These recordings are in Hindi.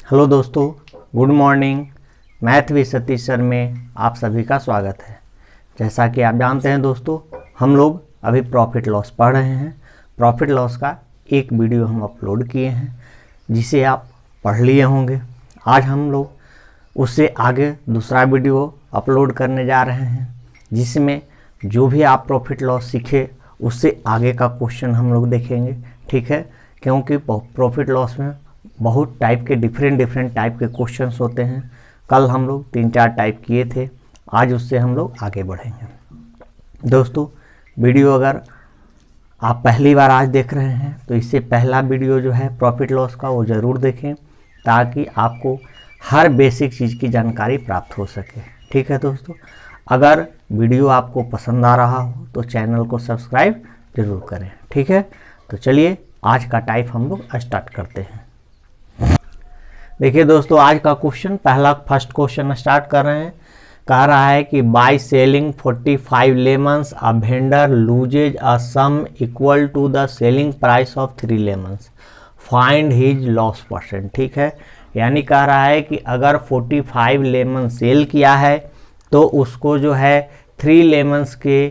हेलो दोस्तों, good morning. Math with Satish sir में आप सभी का स्वागत है। जैसा कि आप जानते हैं दोस्तों, हम लोग अभी प्रॉफिट लॉस पढ़ रहे हैं। प्रॉफिट लॉस का एक वीडियो हम अपलोड किए हैं जिसे आप पढ़ लिए होंगे। आज हम लोग उससे आगे दूसरा वीडियो अपलोड करने जा रहे हैं जिसमें जो भी आप प्रॉफिट लॉस सीखे उससे आगे का क्वेश्चन हम लोग देखेंगे, ठीक है। क्योंकि प्रॉफिट लॉस में बहुत टाइप के डिफरेंट टाइप के क्वेश्चंस होते हैं। कल हम लोग 3-4 टाइप किए थे, आज उससे हम लोग आगे बढ़ेंगे। दोस्तों, वीडियो अगर आप पहली बार आज देख रहे हैं तो इससे पहला वीडियो जो है प्रॉफिट लॉस का वो ज़रूर देखें ताकि आपको हर बेसिक चीज़ की जानकारी प्राप्त हो सके, ठीक है दोस्तों। अगर वीडियो आपको पसंद आ रहा हो तो चैनल को सब्सक्राइब ज़रूर करें, ठीक है। तो चलिए आज का टाइप हम लोग स्टार्ट करते हैं। देखिए दोस्तों, आज का क्वेश्चन फर्स्ट क्वेश्चन स्टार्ट कर रहे हैं। कह रहा है कि by selling 45 lemons a vendor loses a sum equal to the selling price of 3 lemons, find his loss percent, ठीक है। यानी कह रहा है कि अगर 45 लेमन सेल किया है तो उसको जो है 3 लेमन्स के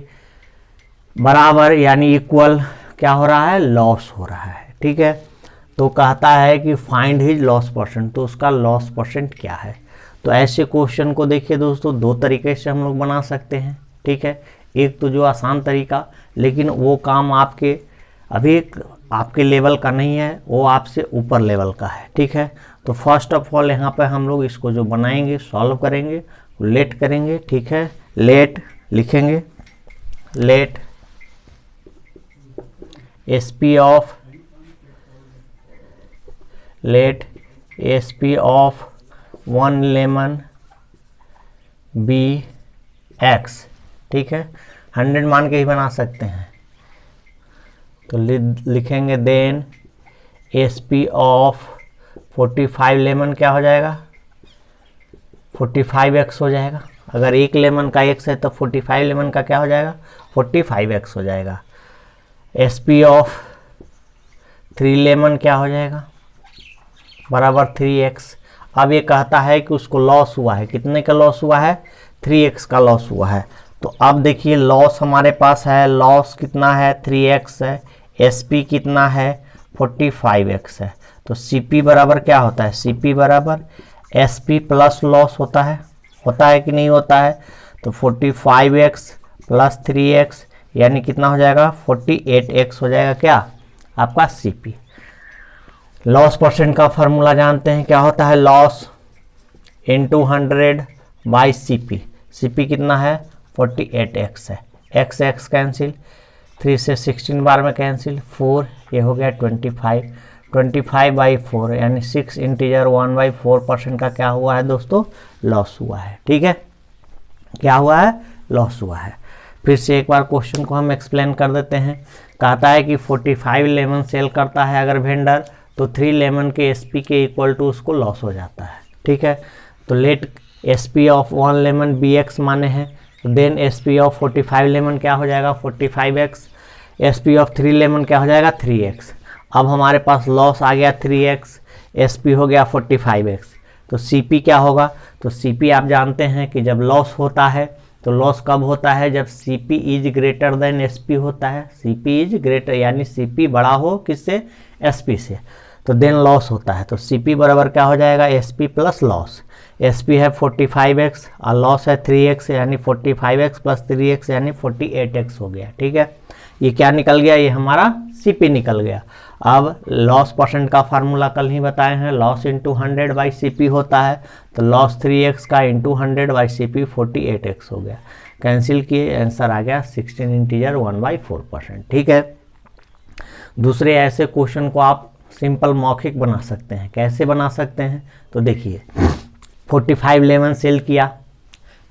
बराबर यानी इक्वल क्या हो रहा है, लॉस हो रहा है, ठीक है। तो कहता है कि फाइंड हिज लॉस परसेंट, तो उसका लॉस परसेंट क्या है। तो ऐसे क्वेश्चन को देखिए दोस्तों, 2 तरीके से हम लोग बना सकते हैं, ठीक है। एक तो जो आसान तरीका, लेकिन वो काम आपके अभी आपके लेवल का नहीं है, वो आपसे ऊपर लेवल का है, ठीक है। तो फर्स्ट ऑफ ऑल यहाँ पे हम लोग इसको जो बनाएंगे, सॉल्व करेंगे, लेट करेंगे, ठीक है। लेट लिखेंगे, let SP of let SP of 1 lemon be x, ठीक है। 100 मान के ही बना सकते हैं। तो लिखेंगे देन SP of 45 लेमन क्या हो जाएगा, 45x हो जाएगा। अगर 1 लेमन का x है तो 45 लेमन का क्या हो जाएगा, 45x हो जाएगा। SP of 3 लेमन क्या हो जाएगा, बराबर 3x। अब ये कहता है कि उसको लॉस हुआ है, कितने का लॉस हुआ है, 3x का लॉस हुआ है। तो अब देखिए लॉस हमारे पास है, लॉस कितना है, 3x है। SP कितना है, 45x है। तो CP बराबर क्या होता है, CP बराबर SP प्लस लॉस होता है कि नहीं होता है। तो 45x प्लस 3x यानी कितना हो जाएगा, 48x हो जाएगा क्या आपका CP। लॉस परसेंट का फॉर्मूला जानते हैं, क्या होता है, लॉस इंटू 100 बाई CP कितना है, 48x है। x कैंसिल, 3 से 16 बार में कैंसिल, 4 ये हो गया 25 बाई 4 यानी 6 इंटीजर 1/4% का क्या हुआ है दोस्तों, लॉस हुआ है, ठीक है। क्या हुआ है, लॉस हुआ है। फिर से एक बार क्वेश्चन को हम एक्सप्लेन कर देते हैं। कहता है कि 45 लेमन सेल करता है अगर वेंडर, तो 3 लेमन के SP के इक्वल टू उसको लॉस हो जाता है, ठीक है। तो let SP of 1 lemon BX माने हैं, देन SP ऑफ 45 लेमन क्या हो जाएगा, 45x। SP ऑफ 3 लेमन क्या हो जाएगा, 3x। अब हमारे पास लॉस आ गया 3x, SP हो गया 45x। तो CP क्या होगा, तो CP आप जानते हैं कि जब लॉस होता है तो लॉस कब होता है, जब CP is greater than SP होता है। CP इज ग्रेटर यानी CP बड़ा हो किससे, SP से, तो देन लॉस होता है। तो CP बराबर क्या हो जाएगा, SP प्लस लॉस। SP है 45x और लॉस है 3x यानी 45x प्लस 3x यानी 48x हो गया, ठीक है। ये क्या निकल गया, ये हमारा CP निकल गया। अब लॉस परसेंट का फार्मूला कल ही बताए हैं, लॉस इंटू 100 बाई CP होता है। तो लॉस 3x का इंटू 100 बाई CP 48x हो गया। कैंसिल किए, आंसर आ गया 16 इंटीजर 1/4%, ठीक है। दूसरे ऐसे क्वेश्चन को आप सिंपल मौखिक बना सकते हैं। कैसे बना सकते हैं, तो देखिए 45 लेमन सेल किया,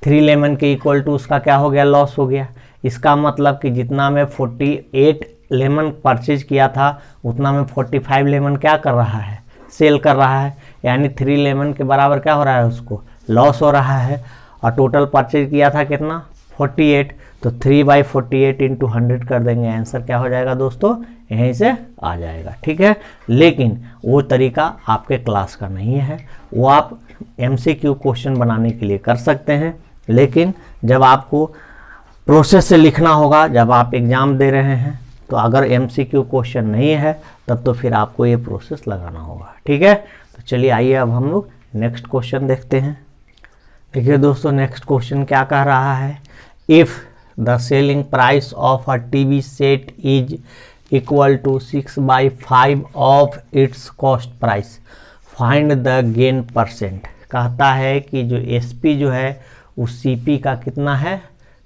3 लेमन के इक्वल टू उसका क्या हो गया, लॉस हो गया। इसका मतलब कि जितना में 48 लेमन परचेज किया था उतना में 45 लेमन क्या कर रहा है, सेल कर रहा है। यानी 3 लेमन के बराबर क्या हो रहा है, उसको लॉस हो रहा है। और टोटल परचेज किया था कितना, 48, तो 3/48 इंटू 100 कर देंगे, आंसर क्या हो जाएगा दोस्तों, यहीं से आ जाएगा। ठीक है, लेकिन वो तरीका आपके क्लास का नहीं है, वो आप MCQ क्वेश्चन बनाने के लिए कर सकते हैं, लेकिन जब आपको प्रोसेस से लिखना होगा, जब आप एग्ज़ाम दे रहे हैं, तो अगर MCQ क्वेश्चन नहीं है तब तो फिर आपको ये प्रोसेस लगाना होगा। ठीक है, तो चलिए आइए अब हम लोग नेक्स्ट क्वेश्चन देखते हैं। देखिए दोस्तों, नेक्स्ट क्वेश्चन क्या कह रहा है, if the selling price of a TV set is equal to 6/5 of its cost price, find the gain percent. कहता है कि जो SP जो है उस CP का कितना है,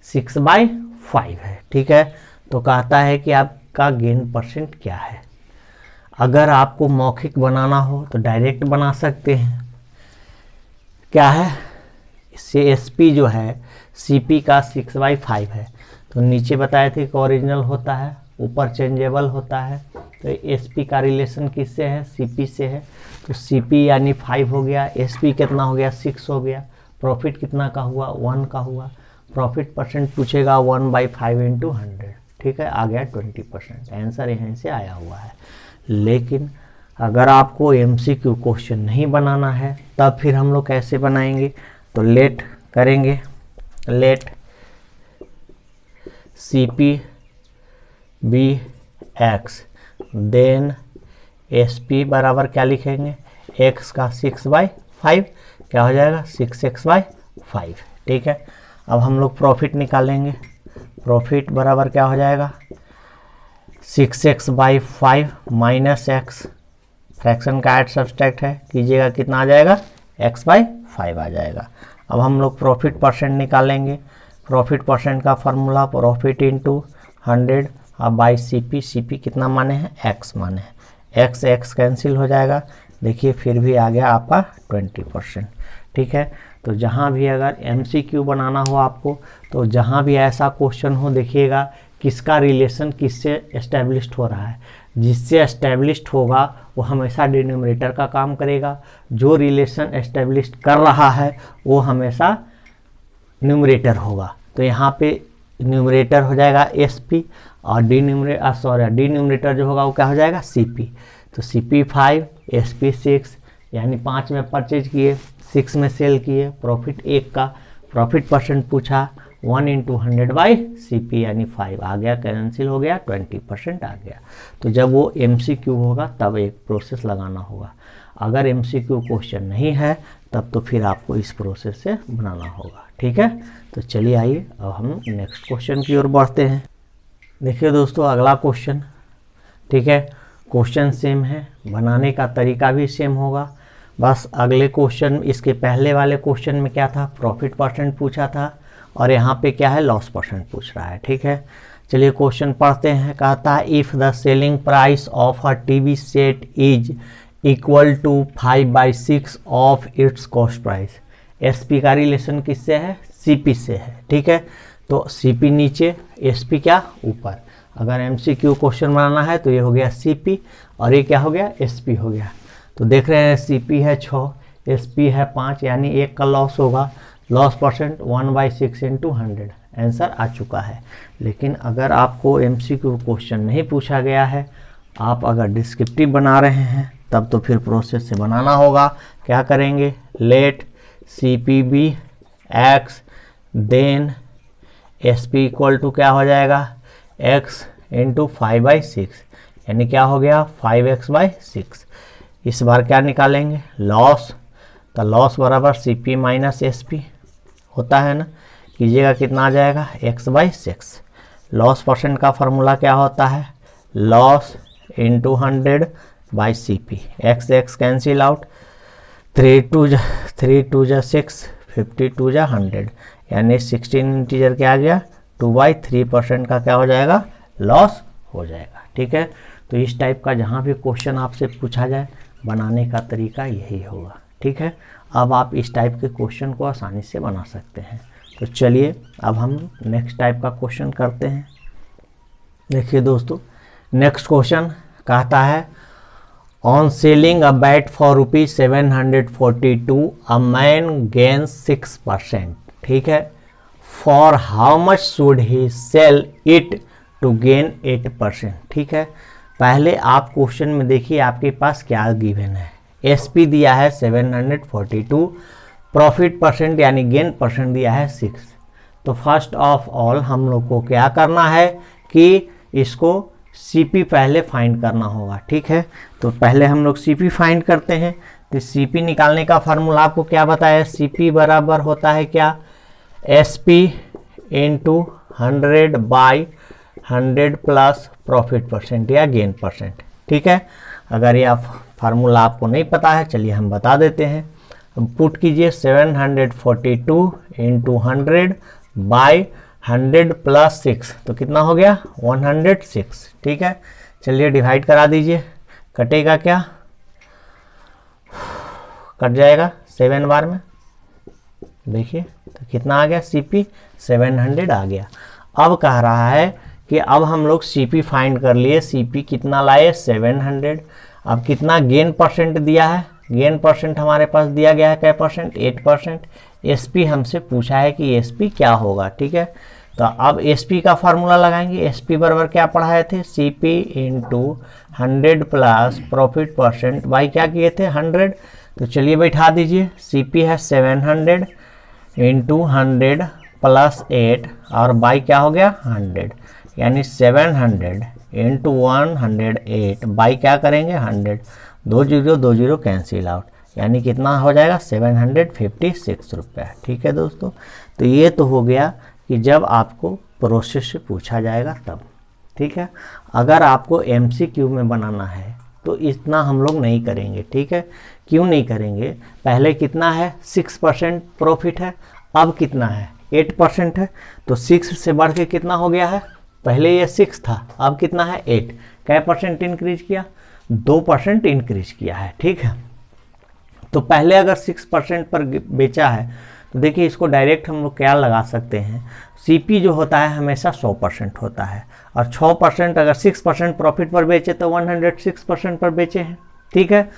6/5 है। ठीक है, तो कहता है कि आपका गेन परसेंट क्या है। अगर आपको मौखिक बनाना हो तो डायरेक्ट बना सकते हैं, क्या है, इससे SP जो है CP का 6/5 है, तो नीचे बताए थे कि ओरिजिनल होता है, ऊपर चेंजेबल होता है, तो SP का रिलेशन किससे है, CP से है, तो CP यानी 5 हो गया, SP कितना हो गया, 6 हो गया, प्रॉफिट कितना का हुआ, 1 का हुआ, प्रॉफिट परसेंट पूछेगा 1/5 इंटू 100। ठीक है, आ गया 20%, आंसर यहीं से आया हुआ है। लेकिन अगर आपको MCQ क्वेश्चन नहीं बनाना है तब फिर हम लोग कैसे बनाएंगे, तो लेट करेंगे, let CP be x, then SP बराबर क्या लिखेंगे, x का 6/5, क्या हो जाएगा, 6x/5। ठीक है, अब हम लोग प्रॉफिट निकालेंगे, प्रॉफिट बराबर क्या हो जाएगा, 6x/5 माइनस x, फ्रैक्शन का ऐड सब्सट्रैक्ट है, कीजिएगा कितना आ जाएगा, x/5 आ जाएगा। अब हम लोग प्रॉफिट परसेंट निकालेंगे, प्रॉफिट परसेंट का फार्मूला प्रॉफिट इंटू 100 अब बाई CP, CP कितना माने हैं, x माने हैं, x कैंसिल हो जाएगा, देखिए फिर भी आ गया आपका 20%। ठीक है, तो जहाँ भी अगर MCQ बनाना हो आपको, तो जहाँ भी ऐसा क्वेश्चन हो, देखिएगा किसका रिलेशन किससे एस्टेब्लिश्ड हो रहा है, जिससे एस्टेब्लिश्ड होगा वो हमेशा डिनोमिनेटर का काम करेगा, जो रिलेशन एस्टेब्लिश्ड कर रहा है वो हमेशा न्यूमरेटर होगा। तो यहाँ पे न्यूमरेटर हो जाएगा SP और डिनोमिनेटर जो होगा वो क्या हो जाएगा, CP। तो CP 5, SP 6, यानी 5 में परचेज किए, 6 में सेल किए, प्रॉफिट 1 का, प्रॉफिट परसेंट पूछा, 1 इंटू 100/CP यानी 5 आ गया, कैंसिल हो गया, 20% आ गया। तो जब वो MCQ होगा तब एक प्रोसेस लगाना होगा, अगर MCQ क्वेश्चन नहीं है तब तो फिर आपको इस प्रोसेस से बनाना होगा। ठीक है, तो चलिए आइए अब हम नेक्स्ट क्वेश्चन की ओर बढ़ते हैं। देखिए दोस्तों, अगला क्वेश्चन, ठीक है, क्वेश्चन सेम है, बनाने का तरीका भी सेम होगा, बस अगले क्वेश्चन, इसके पहले वाले क्वेश्चन में क्या था, प्रॉफिट परसेंट पूछा था, और यहाँ पे क्या है, लॉस परसेंट पूछ रहा है। ठीक है, चलिए क्वेश्चन पढ़ते हैं। कहता है if the selling price of a TV set is equal to 5/6 of its cost price. SP का रिलेशन किससे है, CP से है। ठीक है, तो CP नीचे, SP क्या ऊपर। अगर MCQ क्वेश्चन बनाना है तो ये हो गया CP और ये क्या हो गया, SP हो गया। तो देख रहे हैं CP है 6, SP है 5, यानी 1 का लॉस होगा, लॉस परसेंट 1/6 इंटू 100, आंसर आ चुका है। लेकिन अगर आपको MCQ क्वेश्चन नहीं पूछा गया है, आप अगर डिस्क्रिप्टिव बना रहे हैं तब तो फिर प्रोसेस से बनाना होगा। क्या करेंगे, let CP be x, then SP equal to क्या हो जाएगा, x इंटू 5/6, यानी क्या हो गया 5x/6। इस बार क्या निकालेंगे, लॉस, तो लॉस बराबर CP माइनस SP होता है ना, कीजिएगा कितना आ जाएगा, x/6। लॉस परसेंट का फार्मूला क्या होता है, loss into 100/CP, x cancel out, 3 2 6, 52 100, यानी 16 इंटीजर क्या आ गया, 2/3% का क्या हो जाएगा, लॉस हो जाएगा। ठीक है, तो इस टाइप का जहाँ भी क्वेश्चन आपसे पूछा जाए, बनाने का तरीका यही होगा। ठीक है, अब आप इस टाइप के क्वेश्चन को आसानी से बना सकते हैं। तो चलिए अब हम नेक्स्ट टाइप का क्वेश्चन करते हैं। देखिए दोस्तों, नेक्स्ट क्वेश्चन कहता है on selling a bat for ₹742 a man gains 6%। ठीक है, for how much should he sell it to gain 8%। ठीक है, पहले आप क्वेश्चन में देखिए आपके पास क्या गिवन है। एसपी दिया है 742, प्रॉफिट परसेंट यानी गेन परसेंट दिया है 6। तो फर्स्ट ऑफ ऑल हम लोग को क्या करना है कि इसको सीपी पहले फाइंड करना होगा। ठीक है, तो पहले हम लोग सीपी फाइंड करते हैं। तो सीपी निकालने का फार्मूला आपको क्या बताया, सीपी बराबर होता है क्या, SP into 100/100 plus profit percent या गेन परसेंट। ठीक है, अगर यह फार्मूला आपको नहीं पता है, चलिए हम बता देते हैं। पुट कीजिए 742 इंटू 100/100 प्लस 6, तो कितना हो गया 106। ठीक है, चलिए डिवाइड करा दीजिए, कटेगा क्या, कट जाएगा 7 बार में। देखिए तो कितना आ गया, सीपी 700 आ गया। अब कह रहा है कि अब हम लोग सीपी फाइंड कर लिए, सीपी कितना लाए 700। अब कितना गेन परसेंट दिया है, गेन परसेंट हमारे पास दिया गया है क्या परसेंट, 8%। एसपी हमसे पूछा है कि एसपी क्या होगा। ठीक है, तो अब एसपी का फार्मूला लगाएंगे। एसपी बराबर क्या पढ़ाए थे, CP into 100 plus profit percent by क्या किए थे 100। तो चलिए बैठा दीजिए, सीपी है 700 इंटू 100 प्लस 8 और बाई क्या हो गया 100, यानी 700 इंटू 108 बाई क्या करेंगे 100, 2 0 कैंसिल आउट, यानी कितना हो जाएगा 756 रुपये। ठीक है दोस्तों, तो ये तो हो गया कि जब आपको प्रोसेस से पूछा जाएगा तब। ठीक है, अगर आपको एमसीक्यू में बनाना है तो इतना हम लोग नहीं करेंगे। ठीक है, क्यों नहीं करेंगे, पहले कितना है 6% प्रॉफिट है, अब कितना है 8% है, तो 6 से बढ़ के कितना हो गया है, पहले ये 6 था, अब कितना है 8, क्या परसेंट इंक्रीज किया, 2% इंक्रीज किया है। ठीक है, तो पहले अगर 6% पर बेचा है तो देखिए इसको डायरेक्ट हम लोग क्या लगा सकते हैं, सीपी जो होता है हमेशा 100% होता है, और 6% अगर 6% प्रॉफिट पर बेचे तो 106% पर बेचे हैं। ठीक है,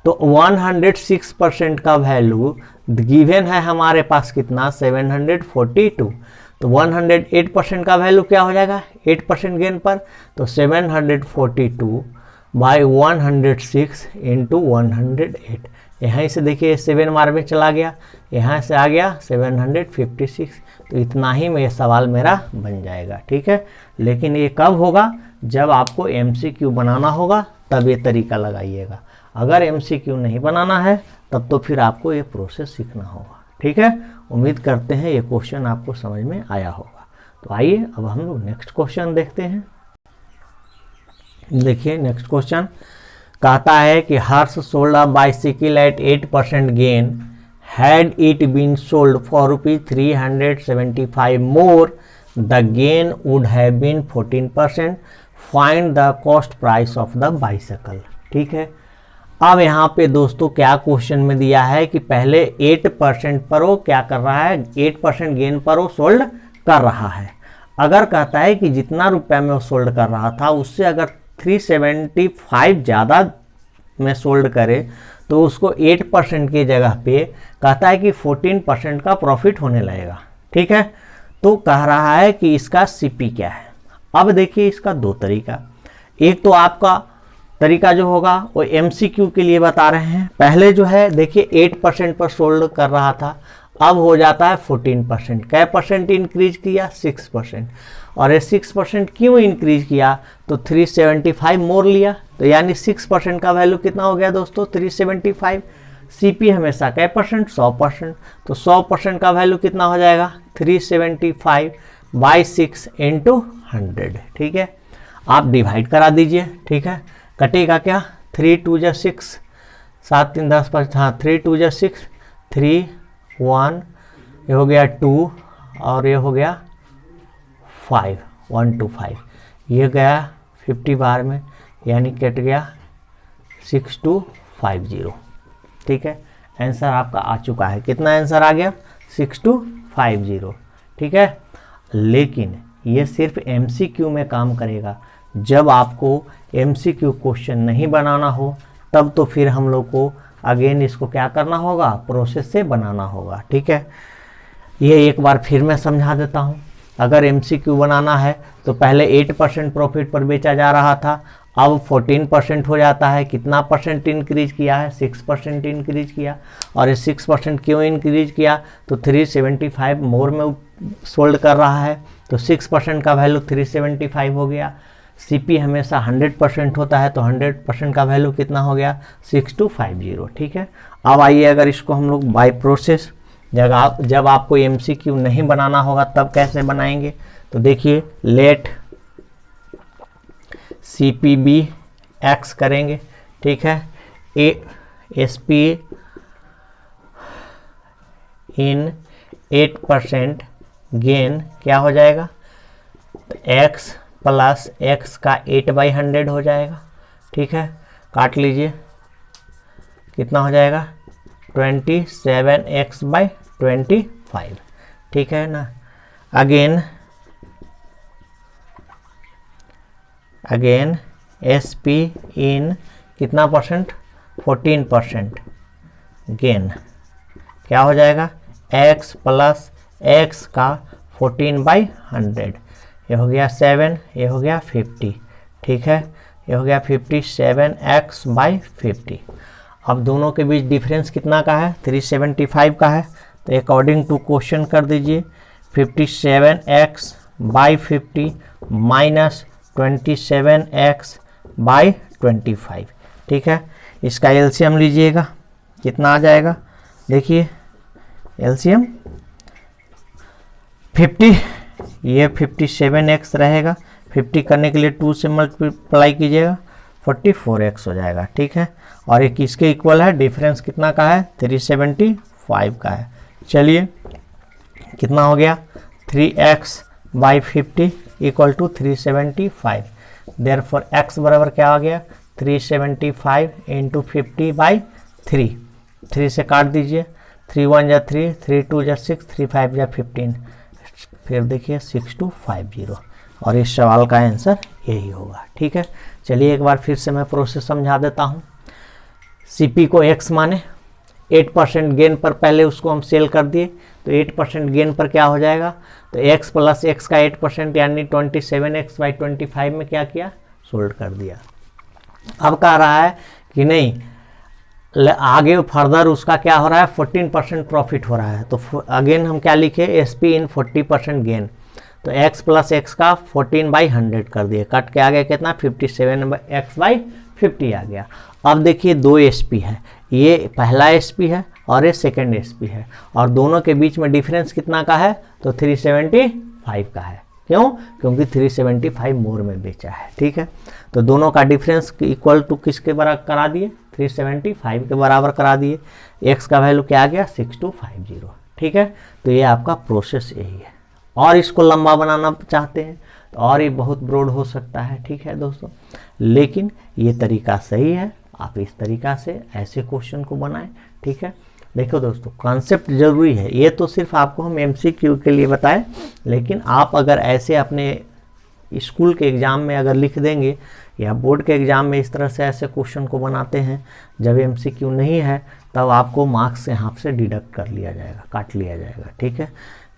तो 106% का वैल्यू गिवन है हमारे पास कितना 742, तो 108% का वैल्यू क्या हो जाएगा 8% गेन पर, तो 742 बाई 106 इंटू 108, यहाँ से देखिए 7 बार में चला गया, यहाँ से आ गया 756, तो इतना ही में सवाल मेरा बन जाएगा। ठीक है, लेकिन ये कब होगा, जब आपको एमसीक्यू बनाना होगा तब ये तरीका लगाइएगा। अगर एमसीक्यू नहीं बनाना है तब तो फिर आपको ये प्रोसेस सीखना होगा। ठीक है, उम्मीद करते हैं ये क्वेश्चन आपको समझ में आया होगा। तो आइए अब हम लोग नेक्स्ट क्वेश्चन देखते हैं। देखिए नेक्स्ट क्वेश्चन कहता है कि Harsh sold a bicycle at 8% gain, had it been sold for ₹375 more, the gain would have been 14%, find the cost price of the bicycle. ठीक है, अब यहाँ पे दोस्तों क्या क्वेश्चन में दिया है कि पहले 8% पर वो क्या कर रहा है, 8% गेन पर वो सोल्ड कर रहा है। अगर कहता है कि जितना रुपया में वो सोल्ड कर रहा था उससे अगर 375 ज़्यादा में सोल्ड करे तो उसको 8% की जगह पे कहता है कि 14% का प्रॉफिट होने लगेगा। ठीक है, तो कह रहा है कि इसका सीपी क्या है। अब देखिए इसका दो तरीका, एक तो आपका तरीका जो होगा वो एमसीक्यू के लिए बता रहे हैं। पहले जो है देखिए 8% पर सोल्ड कर रहा था, अब हो जाता है 14%, क्या परसेंट इंक्रीज किया 6%, और ये 6% क्यों इंक्रीज किया, तो 375 मोर लिया, तो यानी 6% का वैल्यू कितना हो गया दोस्तों 375। सीपी हमेशा क्या परसेंट 100%, तो 100% का वैल्यू कितना हो जाएगा 375 बाई 6 इंटू 100। ठीक है, आप डिवाइड करा दीजिए। ठीक है, कटेगा क्या 3 2 जा 6, 7 3 10 5, हाँ 3 2 जा 6, 3 1, ये हो गया 2 और ये हो गया 5, 1 2 5, ये गया 50 बार में, यानी कट गया 6250। ठीक है, आंसर आपका आ चुका है, कितना आंसर आ गया 6250। ठीक है, लेकिन ये सिर्फ एमसीक्यू में काम करेगा, जब आपको एमसीक्यू क्वेश्चन नहीं बनाना हो तब तो फिर हम लोग को अगेन इसको क्या करना होगा, प्रोसेस से बनाना होगा। ठीक है, ये एक बार फिर मैं समझा देता हूँ। अगर MCQ बनाना है तो पहले 8% प्रॉफिट पर बेचा जा रहा था, अब 14% हो जाता है। कितना परसेंट इंक्रीज किया है? 6% इंक्रीज किया। और ये 6% क्यों इंक्रीज किया? तो 375 मोर में सोल्ड कर रहा है, तो 6% का वैल्यू 375 हो गया। CP हमेशा 100% होता है, तो 100% का वैल्यू कितना हो गया? 6250। ठीक है। अब आइए अगर इसको हम लोग बाय प्रोसेस, जब आपको MCQ नहीं बनाना होगा तब कैसे बनाएंगे? तो देखिए, लेट CPB X करेंगे। ठीक है। SP इन 8% गेन क्या हो जाएगा? तो X प्लस X का 8/100 हो जाएगा। ठीक है, काट लीजिए, कितना हो जाएगा? 27x/25। ठीक है ना। अगेन SP इन कितना परसेंट? 14% गेन क्या हो जाएगा? X प्लस X का 14/100, ये हो गया 7, ये हो गया 50। ठीक है, ये हो गया 57x/50। अब दोनों के बीच डिफरेंस कितना का है? 375 का है। तो अकॉर्डिंग टू क्वेश्चन कर दीजिए, 57x/50 माइनस 27x/25। ठीक है, इसका LCM लीजिएगा, कितना आ जाएगा? देखिए LCM 50, ये 57x रहेगा, 50 करने के लिए 2 से मल्टीप्लाई कीजिएगा, 44x हो जाएगा। ठीक है, और ये किसके इक्वल है? डिफरेंस कितना का है? 375 का है। चलिए, कितना हो गया? 3x/50 equal to 375। Therefore x बराबर क्या आ गया? 375 इंटू 50/3। 3 से काट दीजिए, 3 1 जा 3, 3 2 जा 6, 3 5 जा 15। फिर देखिए 6250, और इस सवाल का आंसर यही होगा। ठीक है, चलिए एक बार फिर से मैं प्रोसेस समझा देता हूँ। CP को X माने, 8% गेन पर पहले उसको हम सेल कर दिए, तो 8% गेन पर क्या हो जाएगा? तो X प्लस X का 8% यानी 27x/25 में क्या किया? सोल्ड कर दिया। अब कह रहा है कि नहीं, आगे फर्दर उसका क्या हो रहा है? 14% प्रॉफिट हो रहा है। तो अगेन हम क्या लिखे? SP इन 40% गेन। तो X प्लस X का 14/100 कर दिए, कट के आ गया कितना? 57x/50 आ गया। अब देखिए, 2 SP है, ये पहला SP है और ये सेकेंड SP है, और दोनों के बीच में डिफरेंस कितना का है? तो 375 का है। क्यों? क्योंकि 375 मोर में बेचा है। ठीक है, तो दोनों का डिफरेंस इक्वल टू किसके बराबर करा दिए? 375 के बराबर करा दिए। X का वैल्यू क्या आ गया? 6250। ठीक है, तो ये आपका प्रोसेस यही है। और इसको लंबा बनाना चाहते हैं तो और ये बहुत ब्रॉड हो सकता है। ठीक है दोस्तों, लेकिन ये तरीका सही है, आप इस तरीका से ऐसे क्वेश्चन को बनाएं। ठीक है, देखो दोस्तों, कॉन्सेप्ट जरूरी है। ये तो सिर्फ आपको हम MCQ के लिए बताएं, लेकिन आप अगर ऐसे अपने स्कूल के एग्ज़ाम में अगर लिख देंगे या बोर्ड के एग्ज़ाम में इस तरह से ऐसे क्वेश्चन को बनाते हैं, जब MCQ नहीं है तब आपको मार्क्स यहाँ से डिडक्ट कर लिया जाएगा, काट लिया जाएगा। ठीक है,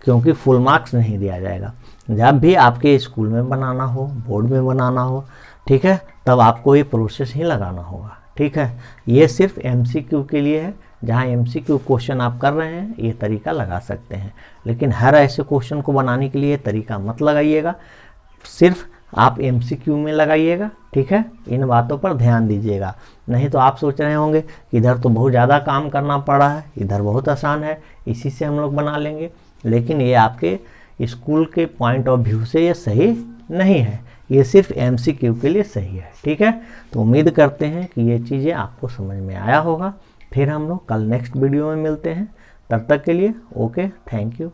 क्योंकि फुल मार्क्स नहीं दिया जाएगा। जब भी आपके स्कूल में बनाना हो, बोर्ड में बनाना हो, ठीक है, तब आपको ये प्रोसेस ही लगाना होगा। ठीक है, ये सिर्फ MCQ के लिए है। जहाँ MCQ क्वेश्चन आप कर रहे हैं ये तरीका लगा सकते हैं, लेकिन हर ऐसे क्वेश्चन को बनाने के लिए तरीका मत लगाइएगा, सिर्फ आप MCQ में लगाइएगा। ठीक है, इन बातों पर ध्यान दीजिएगा। नहीं तो आप सोच रहे होंगे कि इधर तो बहुत ज़्यादा काम करना पड़ रहा है, इधर बहुत आसान है, इसी से हम लोग बना लेंगे। लेकिन ये आपके स्कूल के पॉइंट ऑफ व्यू से ये सही नहीं है, ये सिर्फ MCQ के लिए सही है। ठीक है, तो उम्मीद करते हैं कि ये चीज़ें आपको समझ में आया होगा। फिर हम लोग कल नेक्स्ट वीडियो में मिलते हैं, तब तक के लिए ओके, थैंक यू।